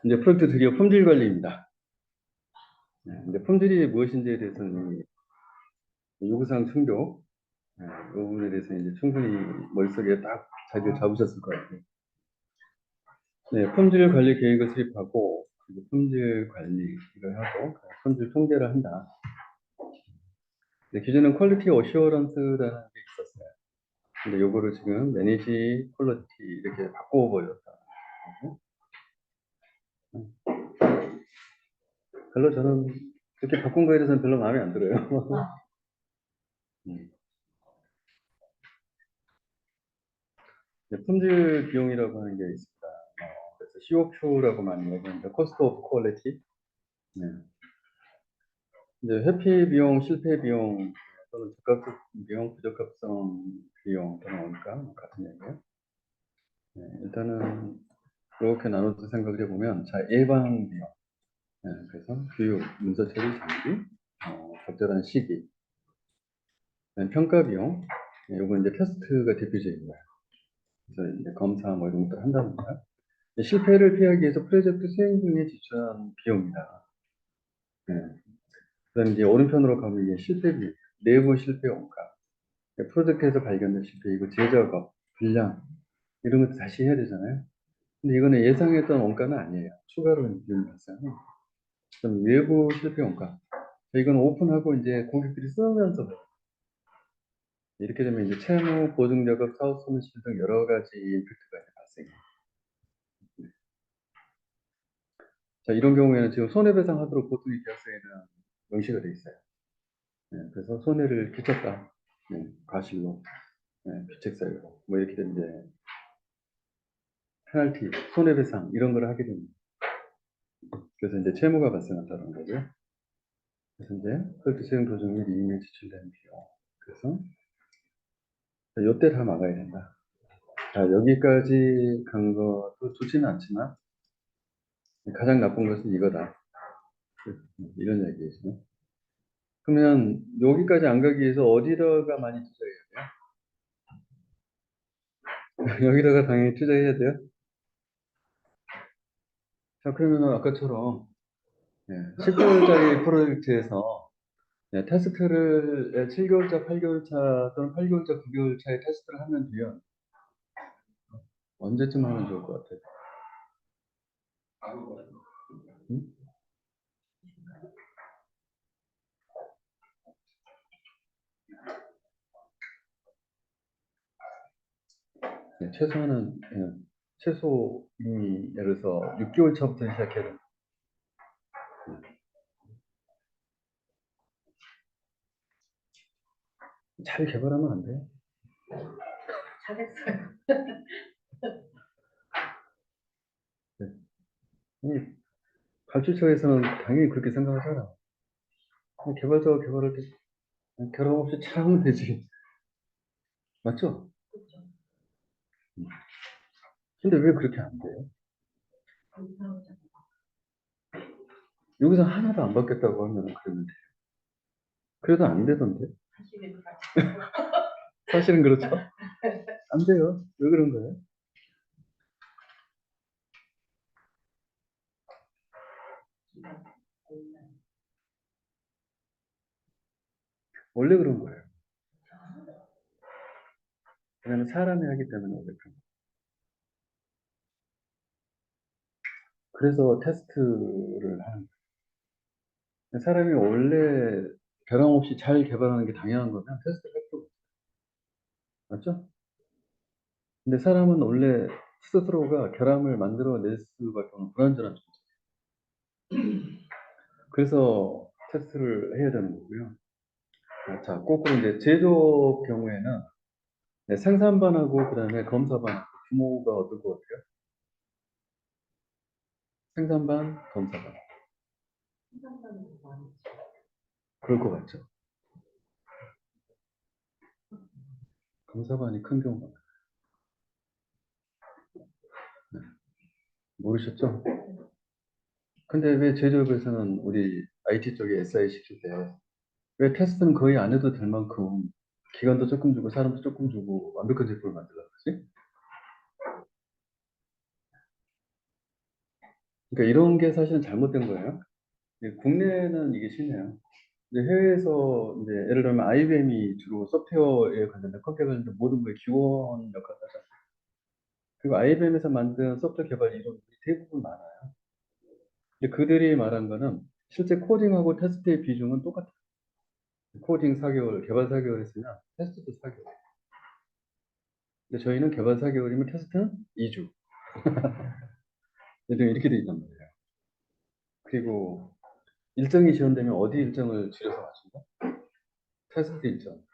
이제 프로젝트 드디어 품질 관리입니다. 근데 품질이 무엇인지에 대해서는 요구사항 충족, 이 부분에 대해서 이제 충분히 머릿속에 딱 자기를 잡으셨을 것 같아요. 네, 품질 관리 계획을 수립하고, 그리고 품질 관리를 하고, 품질 통제를 한다. 네, 기존은 퀄리티 어시어런스라는 게 있었어요. 근데 요거를 지금 매니지 퀄리티 이렇게 바꿔버렸다. 별로 저는 그렇게 바꾼 거에 대해서는 별로 마음에 안 들어요. 네, 품질 비용이라고 하는 게 있습니다. 그래서 COQ라고 많이 얘기하는데, Cost of Quality. 네. 이제 회피 비용, 실패 비용, 또는 적합성 비용, 부적합성 비용 또는 원가 같은 얘기예요. 네, 일단은 이렇게 나눠서 생각을 해보면, 자, 예방 비용. 네, 그래서 교육, 문서 처리 장비, 적절한 시기, 평가 비용. 네, 요건 이제 테스트가 대표적인 거예요. 그래서 이제 검사 뭐 이런 것들 한답니다. 실패를 피하기 위해서 프로젝트 수행 중에 지출한 비용이다. 네. 그다음 이제 오른편으로 가면 이게 실패 비용, 내부 실패 원가, 프로젝트에서 발견된 실패, 이거 재작업, 분량 이런 것도 다시 해야 되잖아요. 근데 이거는 예상했던 원가는 아니에요. 추가로 비용이 발생해요. 그럼 외부 실패 원가, 이건 오픈하고 이제 고객들이 쓰면서 이렇게 되면 이제 채무, 보증 작업, 사업 손실 등 여러 가지 임팩트가 발생해요. 자, 이런 경우에는 지금 손해배상하도록 보통의 계약서에는 명시가 되어 있어요. 네, 그래서 손해를 끼쳤다. 네, 과실로, 네, 귀책사유로, 뭐 이렇게 되면 이제 페널티, 손해배상 이런 걸 하게 됩니다. 그래서 이제 채무가 발생한다는 거죠. 그래서 이제 프로젝트 수행 도중 및 이익에 지출된 비용. 그래서 이때 다 막아야 된다. 자, 여기까지 간 것도 좋지는 않지만 가장 나쁜 것은 이거다. 이런 얘기죠. 그러면 여기까지 안 가기 위해서 어디다가 많이 투자해야 돼요? 여기다가 당연히 투자해야 돼요. 자, 그러면 아까처럼 10개월짜리 프로젝트에서 테스트를 7개월차, 8개월차 또는 8개월차, 9개월차에 테스트를 하면 돼요. 언제쯤 하면 좋을 것 같아요? 응? 최소한은 최소 이미 예를 들어서 6개월 차부터 시작해야 돼요. 잘 개발하면 안 돼요? 잘했어요. 이 발주처에서는 당연히 그렇게 생각하잖아. 개발자가 개발할 때 결함 없이 잘 하면 되지. 맞죠? 그렇죠. 근데 왜 그렇게 안 돼요? 여기서 하나도 안 받겠다고 하면 그러면 돼요. 그래도 안 되던데. 사실은 그렇죠. 안 돼요. 왜 그런 거예요? 원래 그런 거예요. 왜냐면 사람이 하기 때문에 원래 그런 거예요. 그래서 테스트를 하는 거예요. 사람이 원래 결함 없이 잘 개발하는 게 당연한 거면 테스트를 할 필요가 없어요. 맞죠? 근데 사람은 원래 스스로가 결함을 만들어낼 수밖에 없는 불완전한 존재예요. 그래서 테스트를 해야 되는 거고요. 자, 거꾸로 이제 제조업 경우에는 생산반하고 그다음에 검사반 규모가 어떨 것 같아요? 생산반, 검사반. 그럴 것 같죠? 검사반이 큰 경우가 많아요. 네. 모르셨죠? 근데 왜 제조업에서는 우리 IT 쪽에 SI 시킬 때 왜 테스트는 거의 안 해도 될 만큼 기간도 조금 주고 사람도 조금 주고 완벽한 제품을 만들려고 그러지? 그러니까 이런 게 사실은 잘못된 거예요. 국내는 이게 심해요. 이제 해외에서 이제 예를 들면 IBM이 주로 소프트웨어에 관련된 컴퓨터 관련된 모든 거에 기원 역할을 하잖아요. 그리고 IBM에서 만든 소프트웨어 개발 이론들이 대부분 많아요. 근데 그들이 말한 거는 실제 코딩하고 테스트의 비중은 똑같아요. 코딩 4개월, 개발 4개월 했으면 테스트도 4개월. 근데 저희는 개발 4개월이면 테스트는 2주. 이렇게 돼 있단 말이에요. 그리고 일정이 지연되면 어디 일정을 줄여서 맞춘다? 테스트 일정.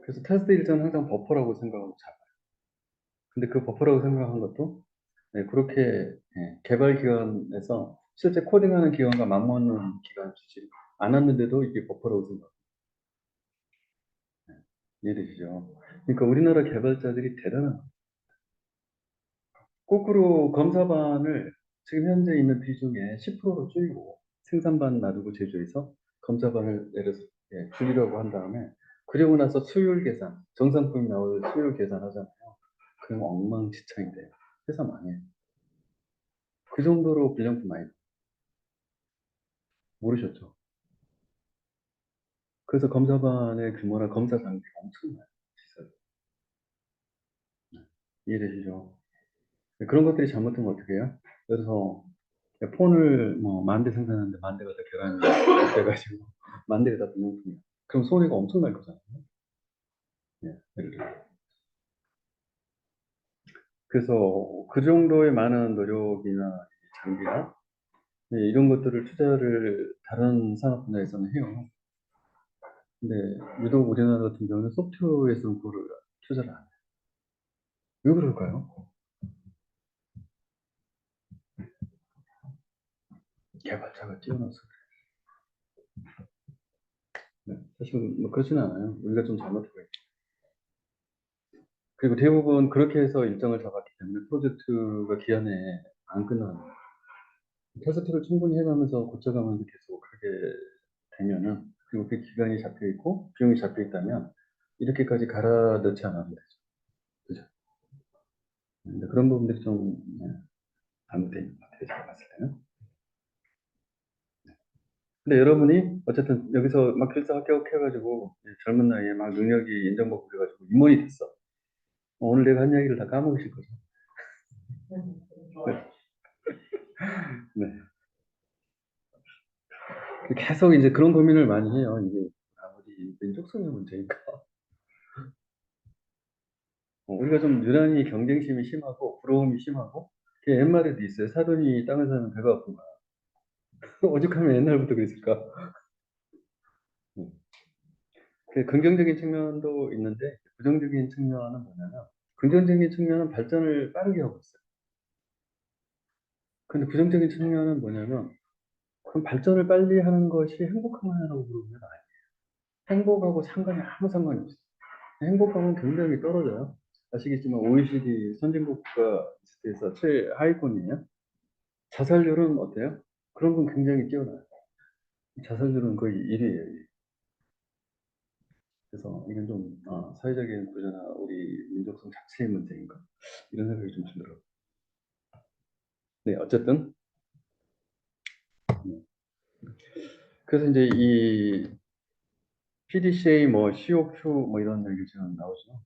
그래서 테스트 일정은 항상 버퍼라고 생각하고 잡아요. 근데 그 버퍼라고 생각한 것도 그렇게 개발 기간에서 실제 코딩하는 기간과 맞먹는 기간 주지 않았는데도 이게 버퍼라고 생각해요. 이해되시죠? 그러니까 우리나라 개발자들이 대단한 거예요. 거꾸로 검사반을 지금 현재 있는 비중의 10%로 줄이고 생산반 놔두고 제조해서 검사반을 내려서 줄이려고 한 다음에 그리고 나서 수율 계산, 정산품이 나올 수율 계산하잖아요. 그럼 엉망진창이 돼요. 회사 망해요. 그 정도로 불량품 많이 모르셨죠? 그래서 검사반의 규모나 검사 장비가 엄청나요. 시설. 이해되시죠? 그런 것들이 잘못되면 어떻게 해요? 그래서 폰을 뭐 10,000대 생산하는데 10,000대가 다 결함이 돼가지고 10,000대가 다 불량품이야. 그럼 손해가 엄청날 거잖아요. 예를 들어. 그래서 그 정도의 많은 노력이나 장비나 이런 것들을 투자를 다른 산업 분야에서는 해요. 근데 유독 우리나라 같은 경우는 소프트웨어에서는 그거를 투자를 안 해요. 왜 그럴까요? 개발자가 뛰어나서. 네, 사실 뭐 그렇지는 않아요. 우리가 좀 잘못하고 있죠. 그리고 대부분 그렇게 해서 일정을 잡았기 때문에 프로젝트가 기한에 안 끝나는 거예요. 테스트를 충분히 해가면서 고쳐가면서 계속 하게 되면은, 그리고 그 기간이 잡혀 있고 비용이 잡혀 있다면 이렇게까지 갈아 넣지 않아도 되죠. 그죠? 근데 그런 부분들이 좀 잘못되어 있는 것 같아요. 제가 봤을 때는. 근데 여러분이 어쨌든 여기서 막 필사합격해가지고 젊은 나이에 막 능력이 인정받고 그래가지고 임원이 됐어. 오늘 내가 한 이야기를 다 까먹으실 거죠. 네. 계속 이제 그런 고민을 많이 해요. 이게 우리 민족성의 문제인가? 우리가 좀 유난히 경쟁심이 심하고 부러움이 심하고 그 옛말에도 있어요. 사돈이 땅을 사면 배가 아픈가. 오죽하면 옛날부터 그랬을까? 음. 그 긍정적인 측면도 있는데 부정적인 측면은 뭐냐면 긍정적인 측면은 발전을 빠르게 하고 있어요. 근데 부정적인 측면은 뭐냐면 그럼 발전을 빨리 하는 것이 행복한가라고 물으면 아니에요. 행복하고 상관이 아무 상관이 없어요. 행복감은 굉장히 떨어져요. 아시겠지만 OECD 선진국 국가 리스트에서 최하위권이에요. 자살률은 어때요? 그런 건 굉장히 뛰어나요. 자살률은 거의 1위예요. 그래서 이건 좀 사회적인 구조나 우리 민족성 자체의 문제인가? 이런 생각이 좀 들더라고요. 네, 어쨌든 그래서 이제 이 PDCA 뭐 COQ 뭐 이런 얘기 지금 나오죠.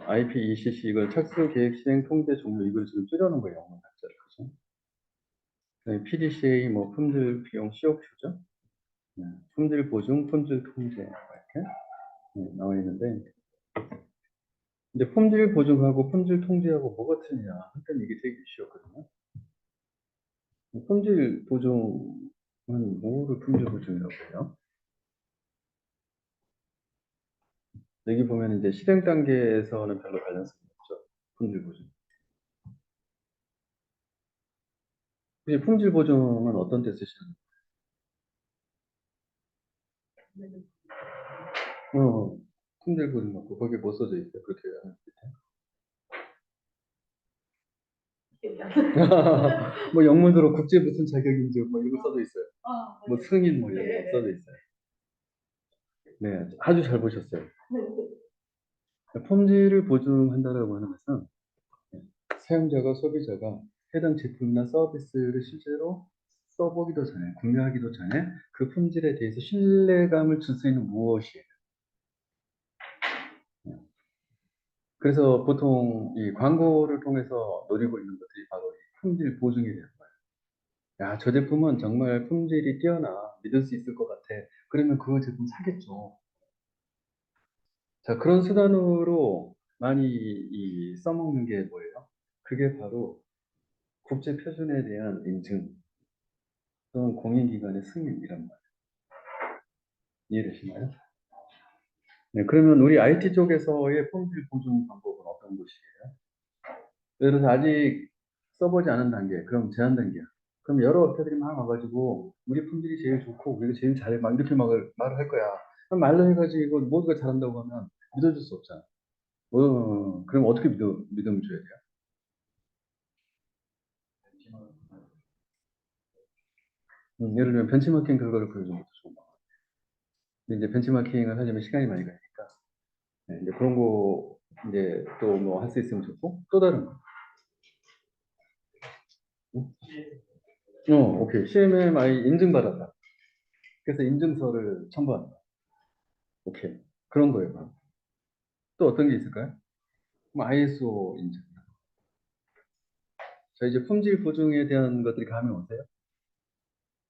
IPECC 이걸 착수 계획 실행 통제 종료 이걸 지금 줄여놓은 거예요. 영문 단자를. 그죠? PDCA 뭐 품질 비용 COQ죠. 품질 보증, 품질 통제 이렇게 나와 있는데 이제 품질 보증하고 품질 통제하고 뭐가 틀리냐 일단 이게 되게 쉬웠거든요. 품질 보증은 뭐를 품질 보증이라고 해요? 여기 보면 이제 실행 단계에서는 별로 밸런스가 없죠. 품질 보증. 이 품질 보증은 어떤 때 쓰시는 거예요? 품질 보증 맞고 거기에 뭐 써져 있어요? 그렇게 하는 뭐 영문으로 국제 무슨 자격인지 뭐 이런 거 써져 있어요. 뭐 승인 뭐 이런 거 써져 있어요. 네, 아주 잘 보셨어요. 품질을 보증한다라고 하는 것은 사용자가 소비자가 해당 제품이나 서비스를 실제로 써보기도 전에, 구매하기도 전에 그 품질에 대해서 신뢰감을 줄 수 있는 무엇이에요? 그래서 보통 이 광고를 통해서 노리고 있는 것들이 바로 이 품질 보증이 되는 거예요. 야, 저 제품은 정말 품질이 뛰어나 믿을 수 있을 것 같아. 그러면 그 제품 사겠죠. 자, 그런 수단으로 많이 써먹는 게 뭐예요? 그게 바로 국제 표준에 대한 인증 또는 공인기관의 승인이란 말이에요. 이해되시나요? 네, 그러면 우리 IT 쪽에서의 품질 보증 방법은 어떤 것이에요? 예를 들어서 아직 써보지 않은 단계, 그럼 제한 단계야. 그럼 여러 업체들이 막 와가지고 우리 품질이 제일 좋고 우리가 제일 잘해 막 이렇게 말을 할 거야. 그럼 말로 해가지고 모두가 잘한다고 하면 믿어줄 수 없잖아. 그럼 어떻게 믿음을 줘야 돼요? 예를 들면 벤치마킹 결과를 보여주는 것도 좋은 거. 근데 이제 벤치마킹을 하려면 시간이 많이 가니까 네, 이제 그런 거 이제 또 뭐 할 수 있으면 좋고 또 다른 거. 응? 오케이. CMMI 인증받았다. 그래서 인증서를 첨부한다. 오케이. 그런 거예요. 바로. 또 어떤 게 있을까요? 뭐 ISO 인증. 자, 이제 품질 보증에 대한 것들이 감이 오세요?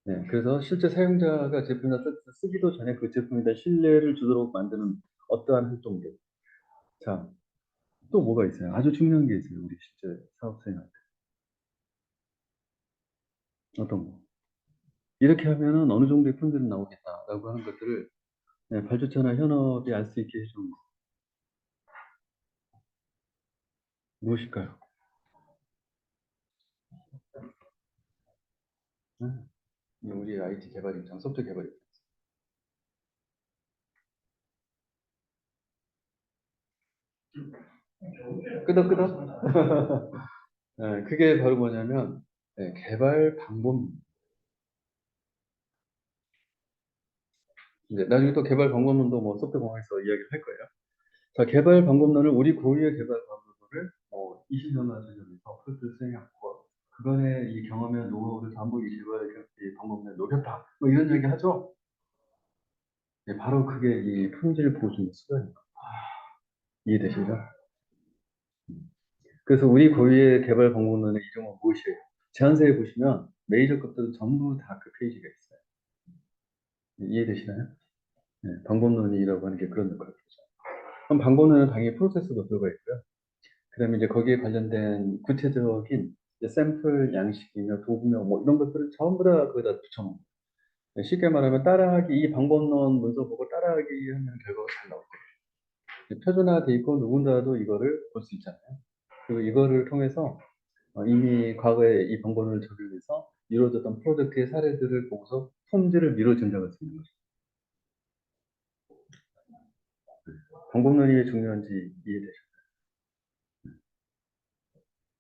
네. 그래서 실제 사용자가 제품이나 서비스 쓰기도 전에 그 제품에 대한 신뢰를 주도록 만드는 어떠한 활동들. 자, 또 뭐가 있어요? 아주 중요한 게 있어요. 우리 실제 사업생활. 어떤 거? 이렇게 하면은 어느 정도의 품질은 나오겠다라고 하는 것들을 네, 발주처나 현업이 알 수 있게 해주는 거. 무엇일까요? 네. 우리 IT 개발 입장, 소프트 개발 입장. 끄덕끄덕? 네, 그게 바로 뭐냐면 네, 개발 방법. 이제 나중에 또 개발 방법론도 뭐 소프트 공학에서 이야기를 할 거예요. 자, 개발 방법론을 우리 고유의 개발 방법론을 20년만 전에서 프로젝트 수행하고 그간의 이 경험의 노하우를 전부 이 개발 이 방법론에 녹였다. 뭐 이런 얘기 하죠. 네, 바로 그게 이 품질 보증 수단입니다. 이해되시죠? 그래서 우리 고유의 개발 방법론의 이름은 무엇이에요? 제안서에 보시면 메이저 것들은 전부 다 그 페이지가 있어요. 이해되시나요? 네, 방법론이라고 하는 게 그런 역할을 하죠. 그럼 방법론은 당연히 프로세스도 들어가 있고요. 그다음에 이제 거기에 관련된 구체적인 이제 샘플 양식이며 도구며 뭐 이런 것들을 전부 다 거기다 붙여놓은 거예요. 네, 쉽게 말하면 따라하기 이 방법론 문서 보고 따라하기 하면 결과가 잘 나올 거예요. 표준화돼 있고 누군가도 이거를 볼 수 있잖아요. 그리고 이거를 통해서 이미 과거에 이 방법론을 적용해서 이루어졌던 프로젝트의 사례들을 보고서 품질을 미뤄 증정할 수 있는 거죠. 방법론이 왜 중요한지 이해되죠?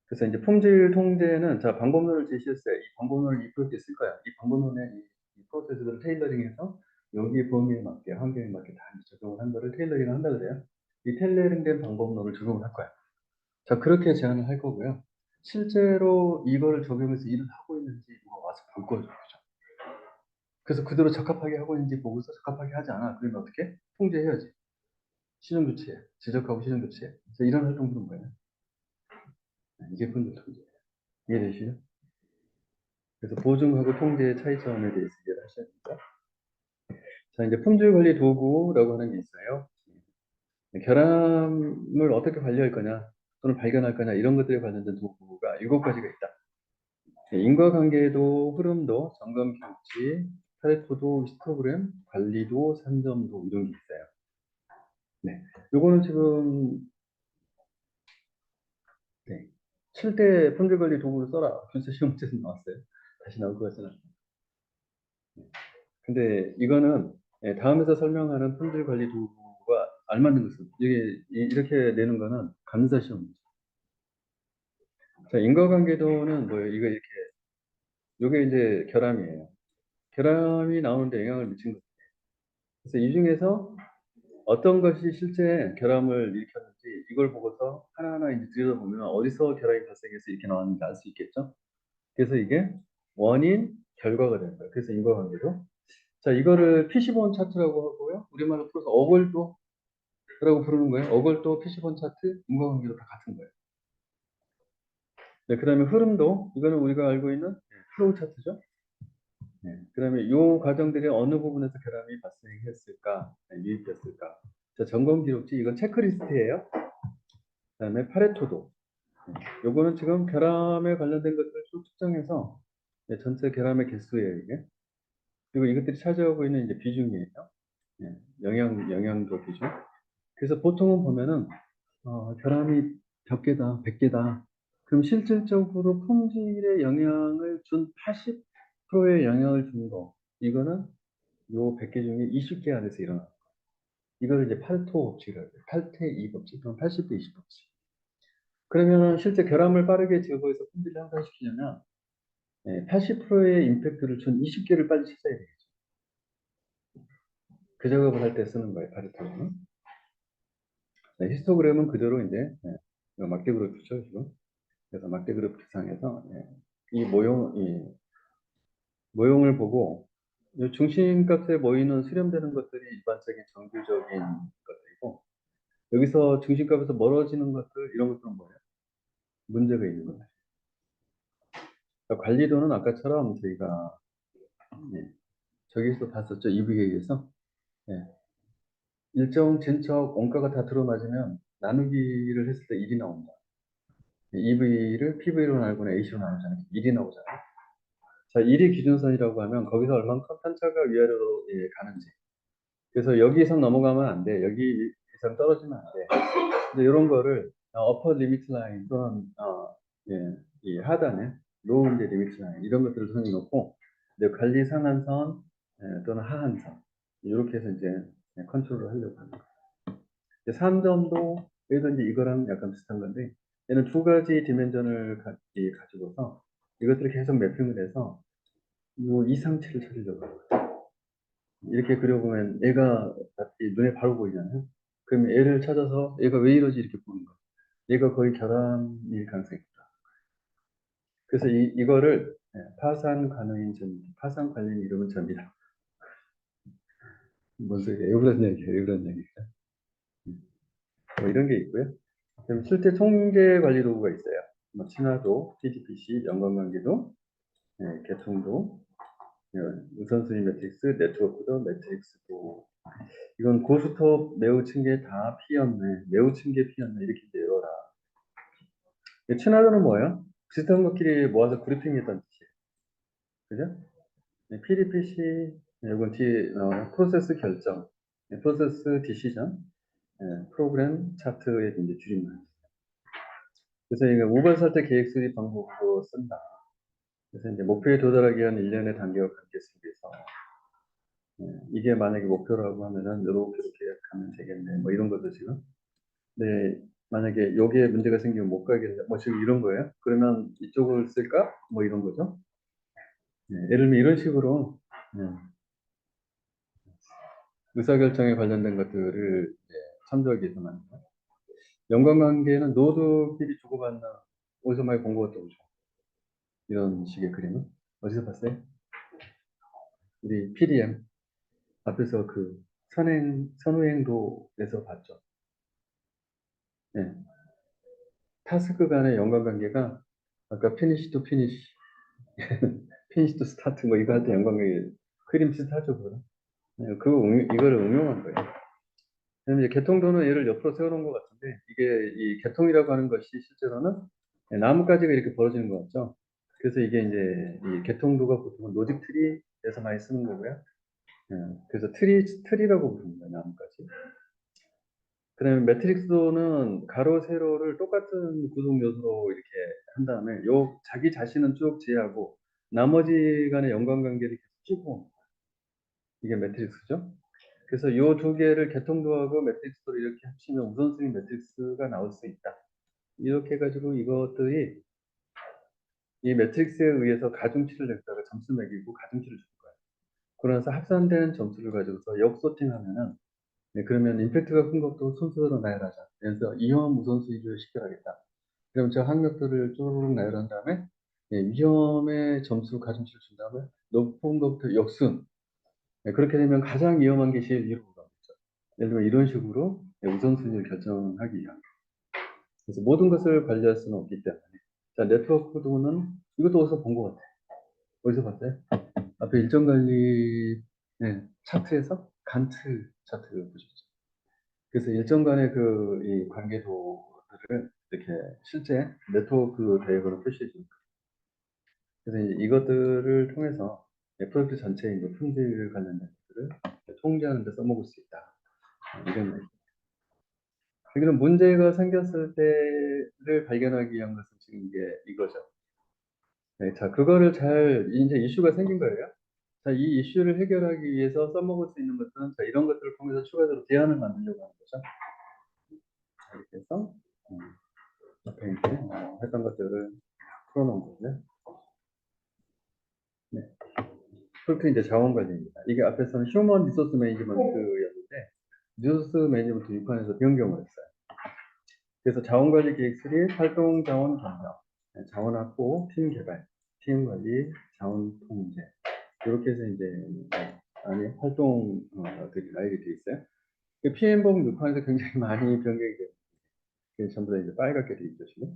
그래서 이제 품질 통제는 자 방법론을 제시했어요. 이 방법론을 이 프로젝트에 쓸 거야. 이 방법론의 이 프로세스를 테일러링해서 여기 범위에 맞게 환경에 맞게 다 적용을 한 거를 테일러링을 한다 그래요. 이 테일러링된 방법론을 적용을 할 거야. 자 그렇게 제안을 할 거고요. 실제로 이거를 적용해서 일을 하고 있는지 누가 와서 볼 거죠. 그죠? 그래서 그대로 적합하게 하고 있는지 보고서 적합하게 하지 않아. 그러면 어떻게? 통제해야지. 시정 교체, 지적하고 시정 교체. 이런 활동들은 뭐예요? 이게 품질 통제예요. 이해되시죠? 그래서 보증하고 통제의 차이점에 대해서 이해를 하셔야 됩니다. 자, 이제 품질 관리 도구라고 하는 게 있어요. 결함을 어떻게 관리할 거냐, 또는 발견할 거냐, 이런 것들에 관련된 도구가 7가지가 있다. 인과관계도, 흐름도, 점검 경치, 파레토도, 히스토그램, 관리도, 산점도 이런 게 있어요. 네. 요거는 지금, 네. 7대 품질 관리 도구를 써라. 교사 시험 문제에서 나왔어요. 다시 나올 것 같지는 않아요. 근데 이거는 다음에서 설명하는 품질 관리 도구가 알맞는 것은 이게 이렇게 내는 거는 감사 시험이죠. 자, 인과관계도는 뭐예요? 이거 이렇게 이게 이제 결함이에요. 결함이 나오는데 영향을 미친 거죠. 그래서 이 중에서 어떤 것이 실제 결함을 일으켰는지 이걸 보고서 하나하나 이제 들여다보면 어디서 결함이 발생해서 이렇게 나왔는지 알 수 있겠죠. 그래서 이게 원인, 결과가 되는 거예요. 그래서 인과관계도. 자, 이거를 피시본 차트라고 하고요. 우리말로 풀어서 어글도라고 부르는 거예요. 어글도, 피시본 차트, 인과관계도 다 같은 거예요. 네, 그다음에 흐름도 이거는 우리가 알고 있는 플로우 차트죠. 네, 그다음에 이 과정들이 어느 부분에서 결함이 발생했을까, 유입됐을까. 자, 점검 기록지 이건 체크리스트예요. 그다음에 파레토도. 요거는 지금 결함에 관련된 것들을 쭉 측정해서 전체 결함의 개수예요, 이게. 그리고 이것들이 차지하고 있는 이제 비중이에요. 영양도 비중. 그래서 보통은 보면은 결함이 100개다, 100개다. 그럼 실질적으로 품질에 영향을 준 80%의 영향을 준 거. 이거는 요 100개 중에 20개 안에서 일어나. 이걸 이제 8토 법칙이라고 해요. 8태 2 법칙, 그럼 80대 20 법칙. 그러면 실제 결함을 빠르게 제거해서 품질을 향상시키려면 80%의 임팩트를 준 20개를 빨리 찾아야 되겠죠. 그 작업을 할 때 쓰는 거예요, 파레토는. 네, 히스토그램은 그대로 이제 막대 그래프죠, 지금. 그래서 막대 그래프 상에서 이 모형을 보고 이 중심값에 모이는 수렴되는 것들이 일반적인 정규적인 것들이고 여기서 중심값에서 멀어지는 것들 이런 것들은 뭐예요? 문제가 있는 거예요. 그러니까 관리도는 아까처럼 저희가 저기서 봤었죠. EVA에서 일정 진척 원가가 다 들어맞으면 나누기를 했을 때 1이 나온다. EV를 PV로 나누거나 AC로 나누잖아요. 1이 나오잖아요. 자, 1이 기준선이라고 하면 거기서 얼만큼 편차가 위아래로 가는지. 그래서 여기 이상 넘어가면 안 돼. 여기 이상 떨어지면 안 돼. 근데 이런 거를 upper limit line 또는 이 하단에 low 이제 limit line 이런 것들을 정해놓고 이제 관리 상한선 또는 하한선 이렇게 해서 이제 컨트롤을 하려고 합니다. 3점도 얘도 이제 이거랑 약간 비슷한 건데 얘는 두 가지 디멘전을 가지고서 이것들을 계속 매핑을 해서 이 이상치를 찾으려고 하거든요. 이렇게 그려보면 얘가 눈에 바로 보이잖아요. 그럼 얘를 찾아서 얘가 왜 이러지 이렇게 보는 거예요. 얘가 거의 결함일 가능성이 있다. 그래서 이거를 파산 관원인 전, 파산 관련 이름은 전이다. 뭔 소리야? 왜 그런 얘기예요? 왜 그런 얘기예요? 뭐 이런 게 있고요. 그럼 실제 통계 관리 도구가 있어요. 뭐 친화도, TDPC, 연관관계도, 개통도, 우선순위 매트릭스, 네트워크도, 매트릭스도. 이건 고스톱 매우 층계 다 피었네, 매우 층계 피었네 이렇게 외워라. 친화도는 뭐예요? 비슷한 것끼리 모아서 그래핑했던 뜻이에요. 그죠? PDPC, 이건 프로세스 결정, 프로세스 디시전, 프로그램 차트의 이제 줄임말. 그래서 이게 우발 설득 계획 수립 방법으로 쓴다. 그래서 이제 목표에 도달하기 위한 일련의 단계와 관계 속에서 이게 만약에 목표라고 하면은 이렇게 가면 되겠네. 뭐 이런 것도 지금. 네, 만약에 여기에 문제가 생기면 못 가겠네. 뭐 지금 이런 거예요. 그러면 이쪽을 쓸까? 뭐 이런 거죠. 예를 들면 이런 식으로 의사결정에 관련된 것들을 참조하기 위해서 만든 거예요. 연관관계는 노드끼리 주고받는 어디서 많이 본 것 같다고 이런 식의 그림은 어디서 봤어요? 우리 PDM 앞에서 그 선우행도에서 봤죠. 네. 타스크 간의 연관관계가 아까 피니시 투 피니시, 피니시 투 스타트 뭐 이거 할 때 연관관계 그림 비슷하죠, 그거. 네, 이거를 응용한 거예요. 그다음에 이제 개통도는 얘를 옆으로 세워놓은 것 같은데 이게 이 개통이라고 하는 것이 실제로는 나뭇가지가 이렇게 벌어지는 것 같죠. 그래서 이게 이제 이 개통도가 보통은 로직 트리에서 많이 쓰는 거고요. 그래서 트리라고 부릅니다. 나뭇가지. 그다음에 매트릭스도는 가로 세로를 똑같은 구성 요소로 이렇게 한 다음에 요 자기 자신은 쭉 제하고 나머지 간의 연관관계를 계속 찍고 이게 매트릭스죠. 그래서 이 두 개를 개통도하고 매트릭스도를 이렇게 합치면 우선순위 매트릭스가 나올 수 있다. 이렇게 해가지고 이것들이 이 매트릭스에 의해서 가중치를 냈다가 점수 매기고 가중치를 줄 거예요. 그러면서 합산된 점수를 가지고서 역소팅하면은 네, 그러면 임팩트가 큰 것도 순서대로 나열하자. 그래서 위험 우선순위를 시켜야겠다. 그럼 저 항목들을 쭉 나열한 다음에 예, 위험의 점수 가중치를 준 다음에 높은 것부터 역순. 네, 그렇게 되면 가장 위험한 게 제일 위로 가겠죠. 예를 들면 이런 식으로 예, 우선순위를 결정하기 위한. 그래서 모든 것을 관리할 수는 없기 때문에. 자, 네트워크 코드는 이것도 어디서 본 것 같아. 어디서 봤어요? 앞에 일정 관리 네, 차트에서 간트 차트를 보셨죠. 그래서 일정 간의 그 이 관계도들을 이렇게 실제 네트워크 대역으로 표시해 줍니다. 그래서 이제 이것들을 통해서 프로젝트 전체의 이제 품질 관련된 것들을 통제하는 데 써먹을 수 있다. 이런 말이죠. 그럼 문제가 생겼을 때를 발견하기 위한 것은 지금 이게 이거죠. 네, 자, 그거를 잘, 이제 이슈가 생긴 거예요. 자, 이 이슈를 해결하기 위해서 써먹을 수 있는 것들은 자, 이런 것들을 통해서 추가적으로 대안을 만들려고 하는 거죠. 이렇게 해서, 앞에 이제 했던 것들을 풀어놓은 거고요. 네. 그렇게 이제 자원 관리입니다. 이게 앞에서는 휴먼 리소스 매니지먼트였는데, 리소스 매니지먼트 6판에서 변경을 했어요. 그래서 자원 관리 계획 3, 활동 자원 경영, 네, 자원 확보, 팀 개발, 팀 관리, 자원 통제. 이렇게 해서 이제, 안에 활동들이 나열이 되어 있어요. PM봉 6판에서 굉장히 많이 변경이 돼요. 전부 다 이제 빨갛게 되어 있죠, 지금.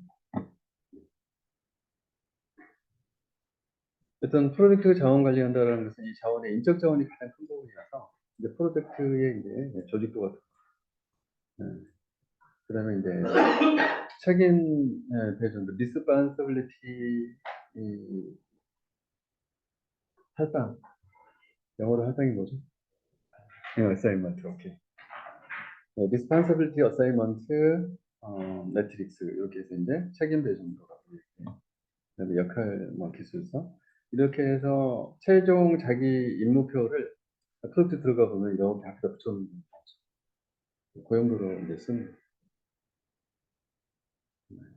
어떤 프로젝트 자원 관리한다는 것은 이 자원의 인적 자원이 가장 큰 부분이라서 이제 프로젝트의 이제 조직도가 그다음에 이제 책임 배분, 리스판서빌리티 할당 영어로 할당이 뭐죠? 네, 어사이먼트 오케이. 리스판서빌리티 어사이먼트 매트릭스 이렇게 해서 이제 책임 배분도라고 이렇게 그다음에 역할 뭐 기술서 이렇게 해서 최종 자기 임무표를 프로젝트 들어가 보면 이렇게 앞에다 붙여놓는 거죠. 고용도로 이제 쓰는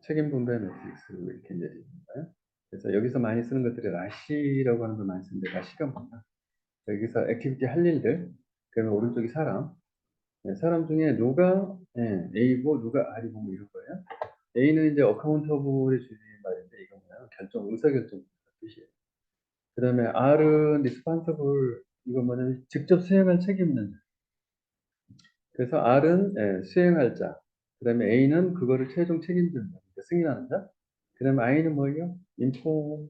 책임 분배 매트릭스 이렇게 이제 있는가요? 그래서 여기서 많이 쓰는 것들이 라시라고 하는 걸 많이 쓰는데 라시가 뭐냐? 여기서 액티비티 할 일들 그러면 오른쪽이 사람 네, 사람 중에 누가 A고 누가 R이고 뭐 이런 거예요. A는 이제 어카운터블의 주인 말인데 이건 뭐야? 결정 의사결정 뜻이에요. 그 다음에 R은 리스판서블 이건 뭐냐면 직접 수행할 책임 있는 자. 그래서 R은 수행할 자. 그 다음에 A는 그거를 최종 책임지는 자. 그러니까 승인하는 자. 그 다음에 I는 뭐예요? 인포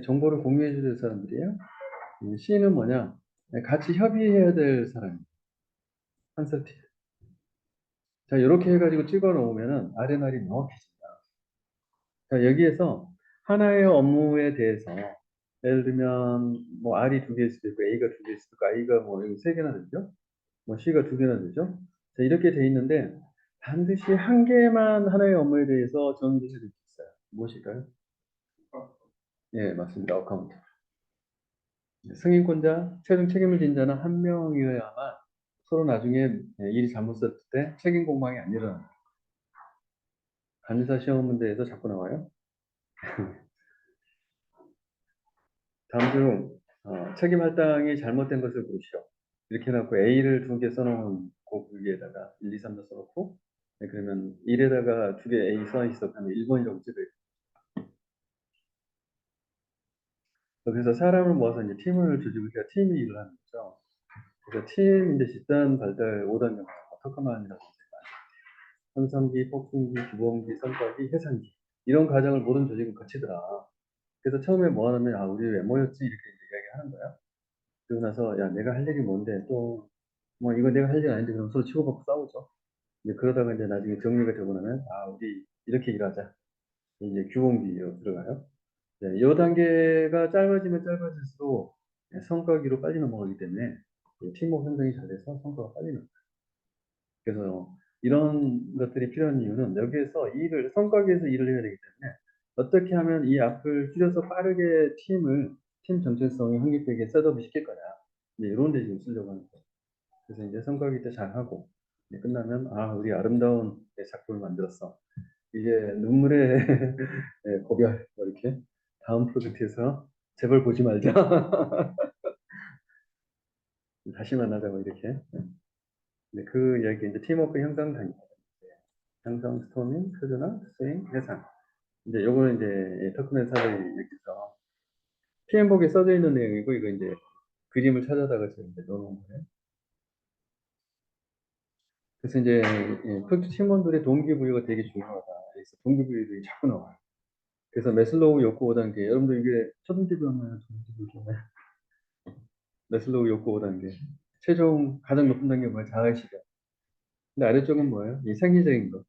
정보를 공유해 줄 사람들이에요. C는 뭐냐? 같이 협의해야 될 사람이에요. 컨설팅. 자, 이렇게 해가지고 찍어 놓으면은 RNR이 명확해집니다. 자, 여기에서 하나의 업무에 대해서 예를 들면 뭐 R이 두 개일 수도 있고 A가 두 개일 수도 있고 I가 뭐 세 개나 되죠? 뭐 C가 두 개나 되죠? 자, 이렇게 돼 있는데 반드시 한 개만 하나의 업무에 대해서 정의될 수 있어요. 무엇일까요? 예, 맞습니다. 어카운트. 승인권자, 최종 책임을 진 자는 한 명이어야만 서로 나중에 일이 잘못됐을 때 책임 공방이 안 일어납니다. 간호사 시험 문제에서 자꾸 나와요. 다음 중 책임 할당이 잘못된 것을 고르시오. 이렇게 해놓고 A를 두 개 써놓은 그 위에다가 1, 2, 3도 써놓고 네, 그러면 1에다가 두 개 A 써 있었다면 1번이라고 찍어요. 그래서 사람을 모아서 이제 팀을 조직을 해야 팀이 일을 하는 거죠. 그래서 팀 이제 집단 발달 5단 영역, 토카만이라고 현상기, 폭풍기, 주범기, 선박기, 해상기 이런 과정을 모든 조직은 거치더라. 그래서 처음에 뭐 하냐면 아 우리 왜 모였지 이렇게 이야기하는 거야. 그러고 나서 야 내가 할 일이 뭔데 또 뭐 이거 내가 할 일 아닌데 그럼 서로 치고받고 싸우죠. 이제 그러다가 이제 나중에 정리가 되고 나면 아 우리 이렇게 일하자. 이제 규범기로 들어가요. 네, 이 단계가 짧아지면 짧아질수록 성과기로 빨리 넘어가기 때문에 팀워크 형성이 잘 돼서 성과가 빨리 나요. 그래서 이런 것들이 필요한 이유는 여기에서 일을 성과기에서 일을 해야 되기 때문에 어떻게 하면 이 앞을 줄여서 빠르게 팀 정체성이 확립되게 셋업을 시킬 거냐 이제 이런 데 지금 쓰려고 하는 거예요. 그래서 이제 성과기 때 잘하고 이제 끝나면 아 우리 아름다운 작품을 만들었어. 이제 눈물의 고별 뭐 이렇게 다음 프로젝트에서 제발 보지 말자. 다시 만나자고 이렇게. 네, 그 이야기 이제 팀워크 형성 단계, 형성, 스토밍, 표준화, 스윙, 해상. 이제 요거는 이제 터크맨 사를 여기서 PM복에 써져 있는 내용이고 이거 이제 그림을 찾아다가 제가 이제 넣어놓은 거예요. 그래서 이제 프로젝트 팀원들의 동기부여가 되게 중요하다. 그래서 동기부여들이 자꾸 나와요. 그래서 메슬로우 욕구 5단계. 여러분들 이게 첫 번째 배웠나요? 두 번째 배웠나요? 메슬로우 욕구 5단계. 최종 가장 높은 단계가 뭐예요? 자아실현. 근데 아래쪽은 뭐예요? 이 생리적인 거.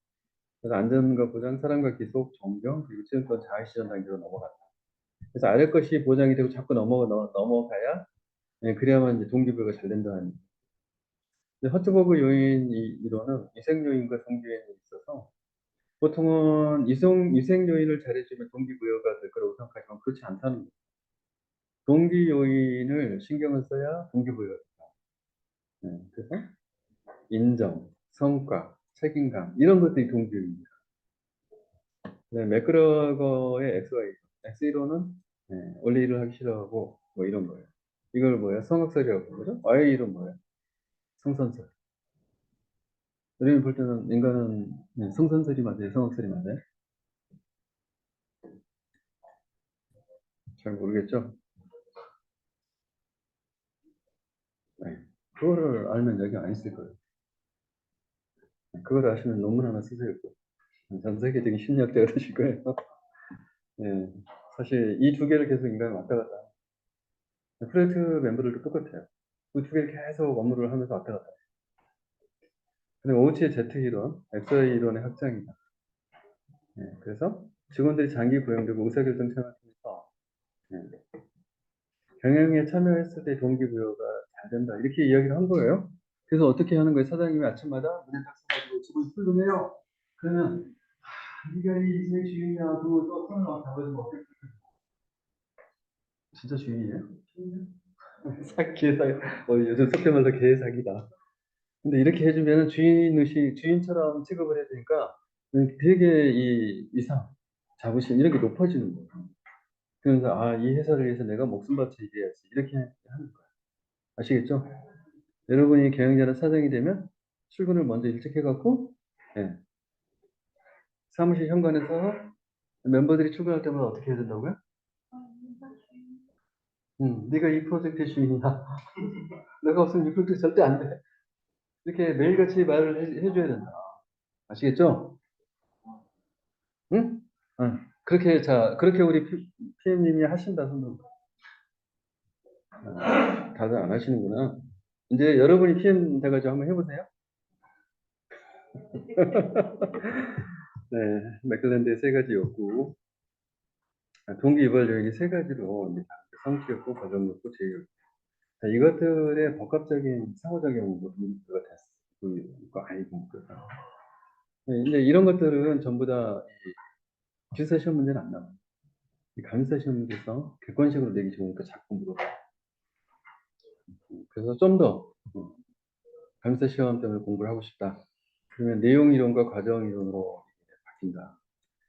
그래서 안전과 보장, 사랑과 기속, 존경, 그리고 최종권 자아실현 단계로 넘어간다. 그래서 아래 것이 보장이 되고 자꾸 넘어가야 그래야만 이제 동기부여가 잘 된다는. 허츠버그 요인 이론은 위생 요인과 동기 요인이 있어서 보통은 위생 요인을 잘해주면 동기부여가 될 거라고 생각하지만 그렇지 않다는 거예요. 동기 요인을 신경을 써야 동기부여가 돼요. 그래서 인정, 성과, 책임감 이런 것들이 동기 요인입니다. 네, 맥그러거의 X이론은 원래 일을 하기 싫어하고 뭐 이런 거예요. 이걸 뭐야? 성악설이라고 그러죠? Y의 이론 뭐예요? 성선설. 우리는 볼 때는 인간은 성선설이 맞아요? 성악설이 맞아요? 잘 모르겠죠? 네. 그거를 알면 여기 안 있을 거예요. 그걸 아시면 논문 하나 쓰세요. 전 세계적인 심리학자가 되실 거예요. 네. 사실 이 두 개를 계속 인간이 왔다 갔다. 프로젝트 멤버들도 똑같아요. 그 두 개를 계속 업무를 하면서 왔다 갔다. 근데 OT의 Z 이론, XY 이론의 확장이다. 그래서 직원들이 장기 고용되고 의사결정 참여하면서 경영에 참여했을 때 동기부여가 잘 된다. 이렇게 이야기를 한 거예요. 그래서 어떻게 하는 거예요? 사장님이 아침마다 문에 딱 서가지고 직원 출근해요. 그러면 네가 이 인생 주인이야. 그거 또 손을 잡아주면 어떻게? 진짜 주인이에요? 개사, 요즘 속된 말로 개사기다. 근데 이렇게 해주면 주인처럼 취급을 해야 되니까 되게 이 이상, 자부심 이런 게 높아지는 거예요. 그래서 이 회사를 위해서 내가 목숨 바쳐 일해야지 이렇게 하는 거예요. 아시겠죠? 여러분이 경영자나 사장이 되면 출근을 먼저 일찍 해갖고 예, 사무실 현관에서 멤버들이 출근할 때마다 어떻게 해야 된다고요? 네가 이 프로젝트의 주인이야. 내가 없으면 이 프로젝트 절대 안 돼. 이렇게 매일같이 말을 해줘야 된다. 아시겠죠? 응? 응. 그렇게 우리 PM님이 하신다, 손 다들 안 하시는구나. 이제 여러분이 PM 돼가지고 한번 해보세요. 네, 맥클랜드의 세 가지 욕구. 동기유발 요인이 세 가지로 이제 성취욕구, 과정욕구, 제휴욕구. 자, 이것들의 복합적인 상호작용으로 문제가 됐어. 그 아이고, 이제 이런 것들은 전부 다 기숙사 시험 문제는 안 나와요. 감사 시험 문제에서 객관식으로 내기 좋으니까 자꾸 물어봐. 그래서 좀 더 감사 시험 때문에 공부를 하고 싶다. 그러면 내용 이론과 과정 이론으로 바뀐다.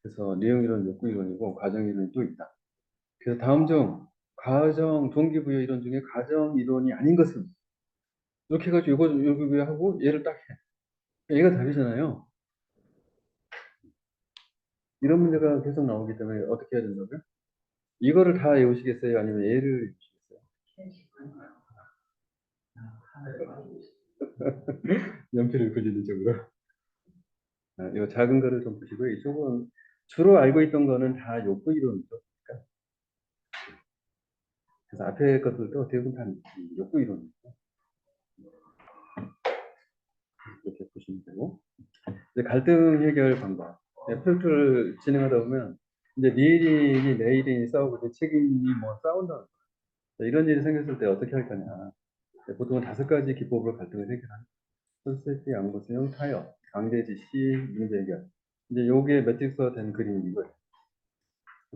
그래서 내용 이론, 욕구 이론이고 과정 이론이 또 있다. 그래서 다음 중 과정 동기부여 이론 중에 과정 이론이 아닌 것은 이렇게 해가지고 이거 동기부여하고 얘를 딱 해. 얘가 답이잖아요. 이런 문제가 계속 나오기 때문에 어떻게 해야 된다고요? 이거를 다 외우시겠어요? 아니면 얘를 외우시겠어요? 연필을 굴리는 쪽으로. 이거 작은 거를 좀 보시고 이쪽은 주로 알고 있던 거는 다 욕구 이론이죠. 그러니까 그래서 앞에 것들도 대부분 다 욕구 이론이죠. 이렇게 보시면 되고. 이제 갈등 해결 방법. 프로젝트를 진행하다 보면 이제 네 일인이 내 일인이 싸우고 내 책임이 뭐 싸운다. 이런 일이 생겼을 때 어떻게 할 거냐. 보통은 5가지 기법으로 갈등을 해결하는. 솔직히 양보수용 타협, 강제 지시, 문제 해결. 이제 요게 매트릭스화 된 그림이 이거예요.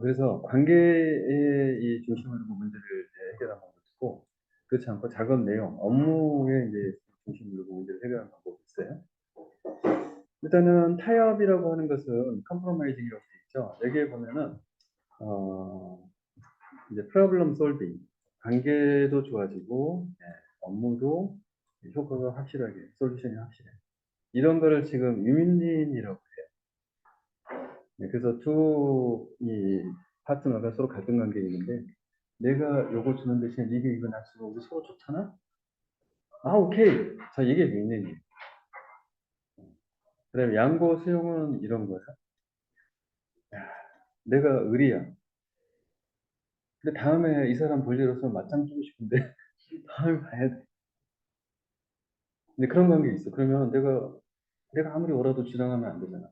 그래서 관계의 이 중심을 두고 문제를 해결하는 방법이 있고, 그렇지 않고 작업 내용, 업무에 이제 중심을 두고 문제를 해결하는 방법이 있어요. 일단은 타협이라고 하는 것은 컴프로마이징이라고 되어 있죠. 여기에 보면은 이제 프로블럼 솔빙, 관계도 좋아지고 업무도 효과가 확실하게, 솔루션이 확실해. 이런 거를 지금 유민린이라고 해요. 네, 그래서 두 이 파트너가 서로 갈등 관계에 있는데, 내가 요거 주는 대신에 네가 이거 놔주고 우리 서로 좋잖아? 아, 오케이. 자, 이게 유민린이에요. 그다음에 양보 수용은 이런 거야. 내가 의리야. 근데 다음에 이 사람 볼 일 없으면 맞짱 뜨고 싶은데 다음에 봐야 돼. 근데 그런 관계 있어. 그러면 내가 아무리 뭐라도 주장하면 안 되잖아.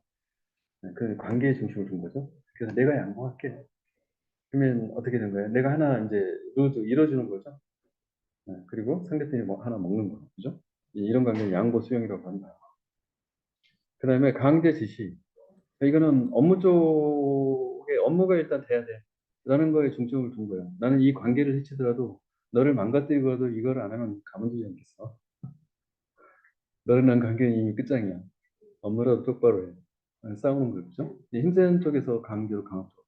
네, 그 관계의 중심을 둔 거죠. 그래서 내가 양보할게. 그러면 어떻게 된 거예요? 내가 하나 이제 이뤄주는 거죠. 네, 그리고 상대편이 뭐 하나 먹는 거, 그죠? 이런 관계는 양보 수용이라고 합니다. 그 다음에 강제 지시. 이거는 업무 쪽에 업무가 일단 돼야 돼. 라는 거에 중점을 둔 거예요. 나는 이 관계를 해치더라도 너를 망가뜨리고라도 이걸 안 하면 가만두지 않겠어. 너를 난 관계는 이미 끝장이야. 업무라도 똑바로 해. 싸우는 거죠. 힘센 쪽에서 강제로 강압 쪽.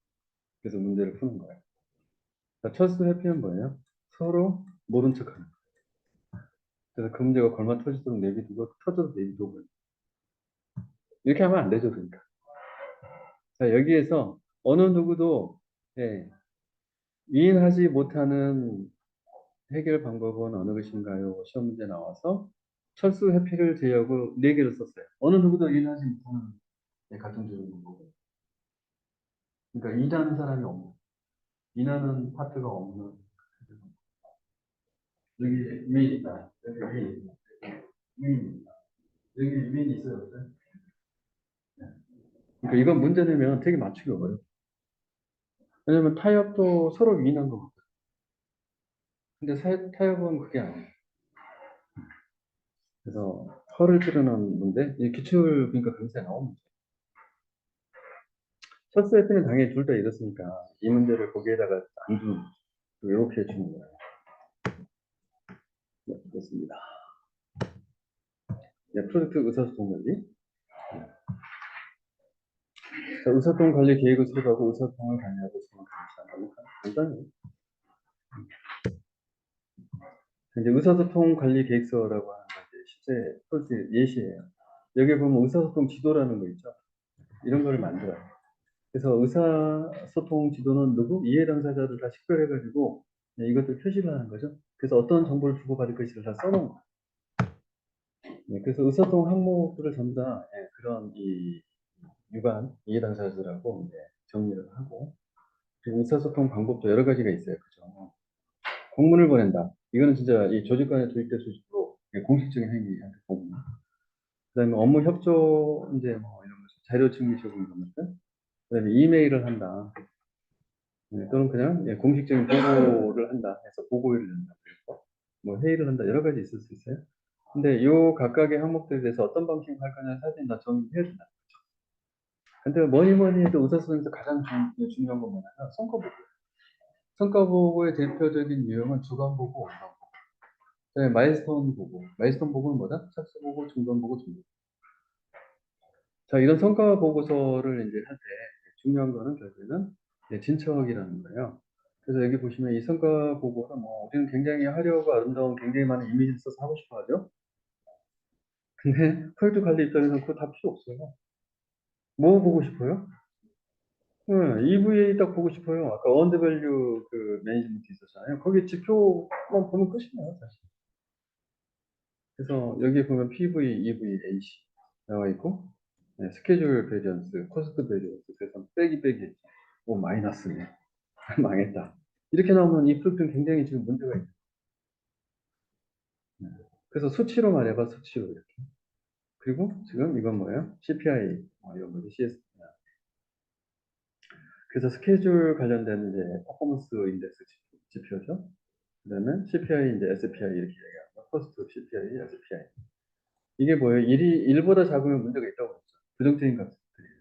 그래서 문제를 푸는 거예요. 자, 첫스 회피는 뭐예요? 서로 모른 척하는 거예요. 그래서 그 문제가 걸마 터지도록 내비두고 터져도 내비두고 이렇게 하면 안 되죠, 그러니까. 자, 여기에서 어느 누구도 예, 위인하지 못하는 해결 방법은 어느 것인가요? 시험 문제 나와서 철수 회피를 제외하고 네 개를 썼어요. 어느 누구도 위인하지 못하는 갈등적인 방법은. 그러니까 이라는 사람이 없는, 이라는 파트가 없는. 여기 위인 있다. 여기 위인 있다. 위인 있다. 여기 위인이 있어요, 없어요? 네. 그러니까 이건 문제 내면 되게 맞추기 어려워요. 왜냐면 타협도 서로 위인한 거거든요. 근데 타협은 그게 아니에요. 그래서 허를 찌르는 건데 이 기출 그러니까 강세에 나옵니다. 첫 세트는 당연히 둘 다 이렇으니까 이 문제를 거기에다가 안 주는 거죠. 이렇게 해주는 거예요. 네, 됐습니다. 네, 프로젝트 의사소통 관리. 자, 의사소통 관리 계획을 수립하고 의사소통을 관리하고 있으면 감시한다니까 간단해요. 이제 의사소통 관리 계획서라고 하는 게 이제 실제 프로젝트 예시예요. 여기 보면 의사소통 지도라는 거 있죠. 이런 거를 만들어요. 그래서 의사소통 지도는 누구? 이해 당사자를 다 식별해가지고 네, 이것들 표시를 하는 거죠. 그래서 어떤 정보를 주고받을 것인지를 다 써놓은 거예요. 네, 그래서 의사소통 항목들을 전부 다 예, 그런 이 유관 이해 당사자들하고 이제 정리를 하고 그리고 의사소통 방법도 여러 가지가 있어요. 그죠? 공문을 보낸다. 이거는 진짜 이 조직 간의 조직대 조직으로 예, 공식적인 행위한테 공문. 그다음에 업무 협조 이제 뭐 이런 거 자료 증명 요구 이런 것들. 그다음에 이메일을 한다. 네, 또는 그냥 예, 공식적인 보고를 한다 해서 보고를 한다. 뭐 회의를 한다. 여러 가지 있을 수 있어요. 근데 요 각각의 항목들에 대해서 어떤 방식으로 할 거냐 사실 다 정리해야 된다. 근데 뭐니 뭐니 해도 의사소통에서 가장 중요한 건 뭐냐면 성과보고. 성과보고의 대표적인 유형은 주간보고, 원간보고. 그다음에 마일스톤 보고. 마일스톤 보고는 뭐다? 착수 보고, 중간 보고, 중간. 자, 이런 성과 보고서를 이제 할 때 중요한 거는 결국에는 이제 진척이라는 거예요. 그래서 여기 보시면 이 성과 보고는 뭐 우리는 굉장히 화려하고 아름다운 굉장히 많은 이미지를 써서 하고 싶어 하죠. 근데 프로젝트 관리 입장에서는 그거 다 필요 없어요. 뭐 보고 싶어요? 네, EVA 딱 보고 싶어요. 아까 언더밸류 그 매니지먼트 있었잖아요. 거기 지표만 보면 끝이에요, 사실. 그래서 여기 보면 PV, EV, AC 나와 있고, 네, 스케줄 베리언스, 코스트 베리언스, 그래서 빼기, 오 마이너스네, 망했다. 이렇게 나오면 이 프로젝트는 굉장히 지금 문제가 있어요. 네. 그래서 수치로 말해봐, 수치로 이렇게. 그리고 지금 이건 뭐예요? CPI, 이런 거죠, CS. 그래서 스케줄 관련된 이제 퍼포먼스 인덱스 지표죠. 그다음에 CPI 이제 SPI 이렇게 얘기하고 코스트 CPI, SPI. 이게 뭐예요? 일보다 작으면 문제가 있다고 그랬죠. 부정적인 값들이에요.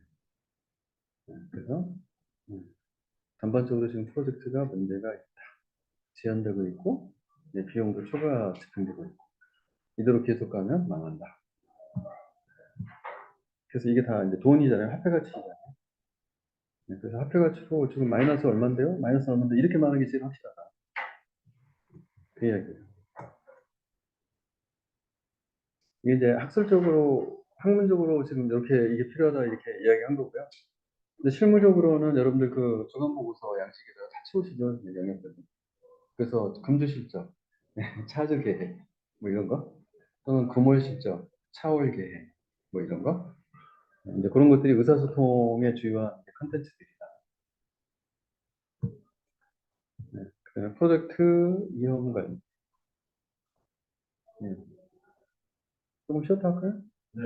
네, 그래서 전반적으로 지금 프로젝트가 문제가 제한되고 있고 비용도 초과 집행되고 있고 이대로 계속 가면 망한다. 그래서 이게 다 이제 돈이잖아요. 화폐 가치잖아요. 네, 그래서 화폐 가치로 지금 마이너스 얼마인데요? 마이너스 얼마인데 이렇게 말하는 게 제일 확실하다. 그 이야기예요. 이게 이제 학술적으로, 학문적으로 지금 이렇게 이게 필요하다 이렇게 이야기한 거고요. 근데 실무적으로는 여러분들 그 조간 보고서 양식에다가 다 채우시죠, 영역들. 그래서 금주 실적, 차주 계획, 뭐 이런 거, 또는 금월 실적, 차월 계획, 뭐 이런 거. 이제 그런 것들이 의사소통의 주요한 이제 컨텐츠들이다. 네. 그다음에 프로젝트 이용 관리. 네. 조금 쉬었다 할까요? 네.